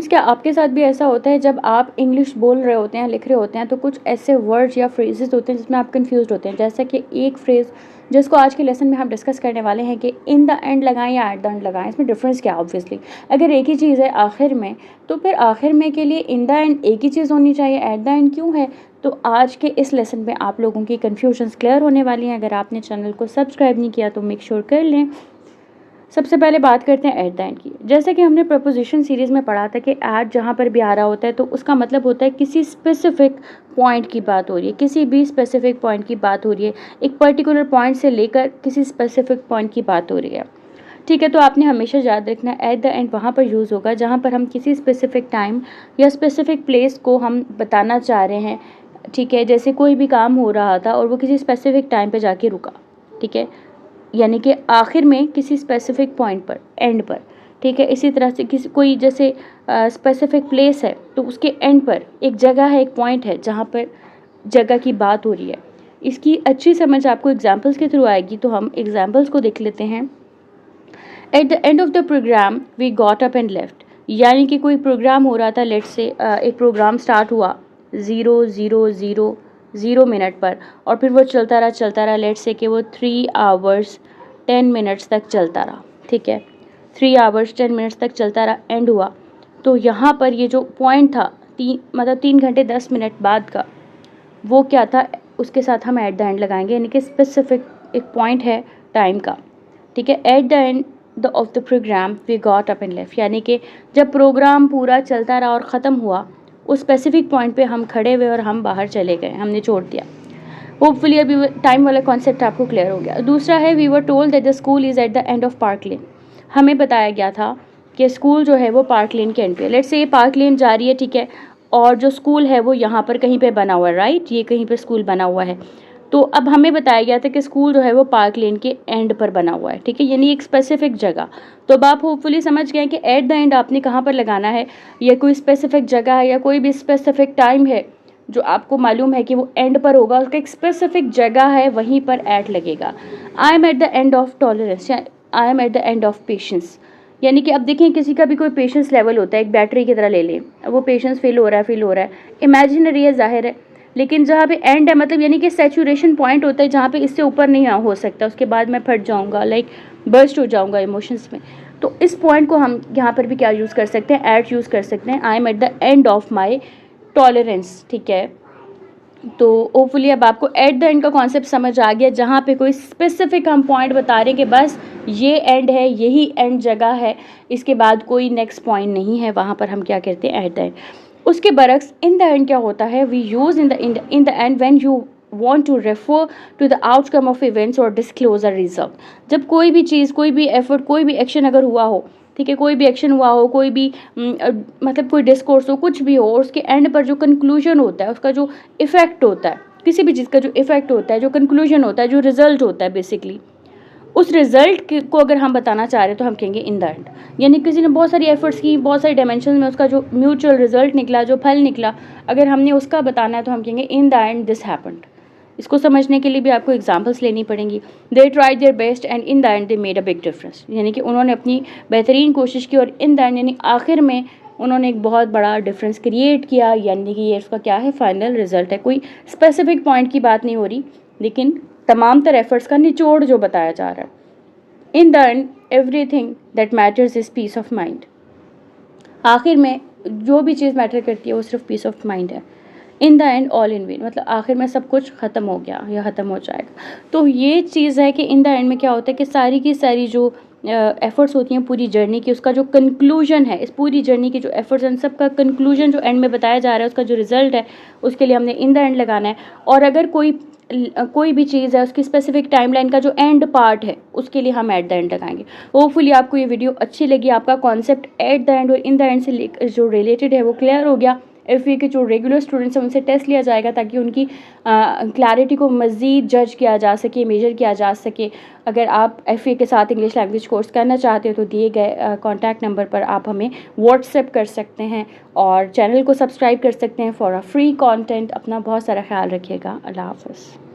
Friends, क्या आपके साथ भी ऐसा होता है जब आप इंग्लिश बोल रहे होते हैं, लिख रहे होते हैं, तो कुछ ऐसे वर्ड्स या फ्रेजेस होते हैं जिसमें आप कंफ्यूज होते हैं? जैसा कि एक फ्रेज़ जिसको आज के लेसन में हम डिस्कस करने वाले हैं कि इन द एंड लगाएं या एट द एंड लगाएं, इसमें डिफरेंस क्या है? ऑब्वियसली अगर एक ही चीज़ है आखिर में, तो फिर आखिर में के लिए इन द एंड एक ही चीज़ होनी चाहिए, एट द एंड क्यों है? तो आज के इस लेसन में आप लोगों की कन्फ्यूजन्स क्लियर होने वाली हैं। अगर आपने चैनल को सब्सक्राइब नहीं किया तो मेक श्योर कर लें। सबसे पहले बात करते हैं एट द एंड की। जैसे कि हमने प्रपोजिशन सीरीज़ में पढ़ा था कि एट जहाँ पर भी आ रहा होता है तो उसका मतलब होता है किसी स्पेसिफिक पॉइंट की बात हो रही है, किसी भी स्पेसिफिक पॉइंट की बात हो रही है, एक पर्टिकुलर पॉइंट से लेकर किसी स्पेसिफिक पॉइंट की बात हो रही है। ठीक है, तो आपने हमेशा याद रखना एट द एंड वहाँ पर यूज़ होगा जहाँ पर हम किसी स्पेसिफिक टाइम या स्पेसिफिक प्लेस को हम बताना चाह रहे हैं। ठीक है, जैसे कोई भी काम हो रहा था और वो किसी स्पेसिफिक टाइम पे जाके रुका। ठीक है, यानी कि आखिर में किसी स्पेसिफिक पॉइंट पर, एंड पर। ठीक है, इसी तरह से किसी कोई जैसे स्पेसिफिक प्लेस है तो उसके एंड पर एक जगह है, एक पॉइंट है जहाँ पर जगह की बात हो रही है। इसकी अच्छी समझ आपको एग्जांपल्स के थ्रू आएगी, तो हम एग्जांपल्स को देख लेते हैं। At the end of the programme we got up and left, यानी कि कोई प्रोग्राम हो रहा था, लेट्स से एक प्रोग्राम स्टार्ट हुआ 0:00 मिनट पर और फिर वो चलता रहा, लेट्स से कि वो 3 आवर्स 10 मिनट्स तक चलता रहा। ठीक है, 3 आवर्स 10 मिनट्स तक चलता रहा, एंड हुआ। तो यहाँ पर ये जो पॉइंट था, 3 घंटे 10 मिनट बाद का, वो क्या था, उसके साथ हम एट द एंड लगाएंगे, यानी कि स्पेसिफिक एक पॉइंट है टाइम का। ठीक है, at the end of the programme we got up and left, यानी कि जब प्रोग्राम पूरा चलता रहा और ख़त्म हुआ, उस स्पेसिफिक पॉइंट पे हम खड़े हुए और हम बाहर चले गए, हमने छोड़ दिया। होपफुली अभी टाइम वाला कॉन्सेप्ट आपको क्लियर हो गया। दूसरा है we were told that the school is at the end of park lane, हमें बताया गया था कि स्कूल जो है वो पार्क लेन के एंड पे। लेट्स से ये पार्क लेन जा रही है, ठीक है, और जो स्कूल है वो यहाँ पर कहीं पे बना हुआ है, राइट, ये कहीं पे स्कूल बना हुआ है। तो अब हमें बताया गया था कि स्कूल जो है वो पार्क लेन के एंड पर बना हुआ है। ठीक है, यानी एक स्पेसिफिक जगह। तो अब आप होपफुली समझ गए कि एट द एंड आपने कहाँ पर लगाना है, या कोई स्पेसिफिक जगह है या कोई भी स्पेसिफिक टाइम है जो आपको मालूम है कि वो एंड पर होगा, उसका एक स्पेसिफिक जगह है, वहीं पर एट लगेगा। I am at the end of tolerance या I am at the end of patience, यानी कि अब देखें किसी का भी कोई पेशेंस लेवल होता है, एक बैटरी की तरह ले लें, वो पेशेंस फील हो रहा है, इमेजिनरी है, जाहिर है, लेकिन जहाँ पे एंड है मतलब यानी कि सैचुरेशन पॉइंट होता है जहाँ पे इससे ऊपर नहीं हो सकता, उसके बाद मैं फट जाऊँगा, लाइक बर्स्ट हो जाऊँगा इमोशंस में। तो इस पॉइंट को हम यहाँ पर भी क्या यूज़ कर सकते हैं, एट यूज़ कर सकते हैं। आई am at the end of my tolerance. ठीक है, तो होपफुली अब आपको एट द एंड का कॉन्सेप्ट समझ आ गया, जहाँ पे कोई स्पेसिफिक हम पॉइंट बता रहे हैं कि बस ये एंड है, यही एंड जगह है, इसके बाद कोई नेक्स्ट पॉइंट नहीं है, वहाँ पर हम क्या कहते हैं, एट द एंड। उसके बरक्स इन द एंड क्या होता है, we use in the end when you want to refer to the outcome of events or disclose a result। जब कोई भी चीज़, कोई भी एफर्ट, कोई भी एक्शन अगर हुआ हो, ठीक है, कोई भी एक्शन हुआ हो, कोई भी मतलब कोई डिस्कोर्स हो, कुछ भी हो, और उसके एंड पर जो कंक्लूजन होता है, उसका जो इफेक्ट होता है, किसी भी चीज़ का जो इफेक्ट होता है, जो कंक्लूजन होता है, जो रिजल्ट होता है, बेसिकली उस रिजल्ट को अगर हम बताना चाह रहे हैं तो हम कहेंगे इन द एंड। यानी किसी ने बहुत सारी एफर्ट्स की, बहुत सारी डायमेंशन में उसका जो म्यूचुअल रिजल्ट निकला, जो फल निकला, अगर हमने उसका बताना है तो हम कहेंगे इन द एंड दिस हैपेंड। इसको समझने के लिए भी आपको एग्जांपल्स लेनी पड़ेंगी। They tried their best and in the and they made a big difference, यानी कि उन्होंने अपनी बेहतरीन कोशिश की और इन द एंड यानी आखिर में उन्होंने एक बहुत बड़ा डिफरेंस क्रिएट किया, यानी कि ये उसका क्या है, फाइनल रिजल्ट है। कोई स्पेसिफिक पॉइंट की बात नहीं हो रही, लेकिन तमाम तरह एफर्ट्स का निचोड़ जो बताया जा रहा है। इन the and everything that matters is peace of mind, आखिर में जो भी चीज़ मैटर करती है वो सिर्फ पीस ऑफ माइंड है। इन the and all in when, मतलब आखिर में सब कुछ ख़त्म हो गया या ख़त्म हो जाएगा। तो ये चीज़ है कि इन द एंड में क्या होता है कि सारी की सारी जो एफ़र्ट्स होती हैं पूरी जर्नी की, उसका जो कंक्लूजन है, इस पूरी जर्नी की जो एफ़र्ट्स हैं सबका कंक्लूजन जो एंड में बताया जा रहा है, उसका जो रिज़ल्ट है, उसके लिए हमने इन द एंड लगाना है। और अगर कोई भी चीज़ है, उसकी स्पेसिफिक टाइमलाइन का जो एंड पार्ट है, उसके लिए हम एट द एंड लगाएंगे। होपफुली आपको ये वीडियो अच्छी लगी, आपका कॉन्सेप्ट एट द एंड और इन द एंड से जो रिलेटेड है वो क्लियर हो गया। एफ के जो रेगुलर स्टूडेंट्स हैं उनसे टेस्ट लिया जाएगा ताकि उनकी क्लैरिटी को मज़ीद जज किया जा सके, मेजर किया जा सके। अगर आप एफ के साथ इंग्लिश लैंग्वेज कोर्स करना चाहते हो तो दिए गए कॉन्टैक्ट नंबर पर आप हमें व्हाट्सएप कर सकते हैं और चैनल को सब्सक्राइब कर सकते हैं फॉर अ फ्री कॉन्टेंट। अपना बहुत सारा ख्याल रखिएगा। अल्लाह हाफ़िज़।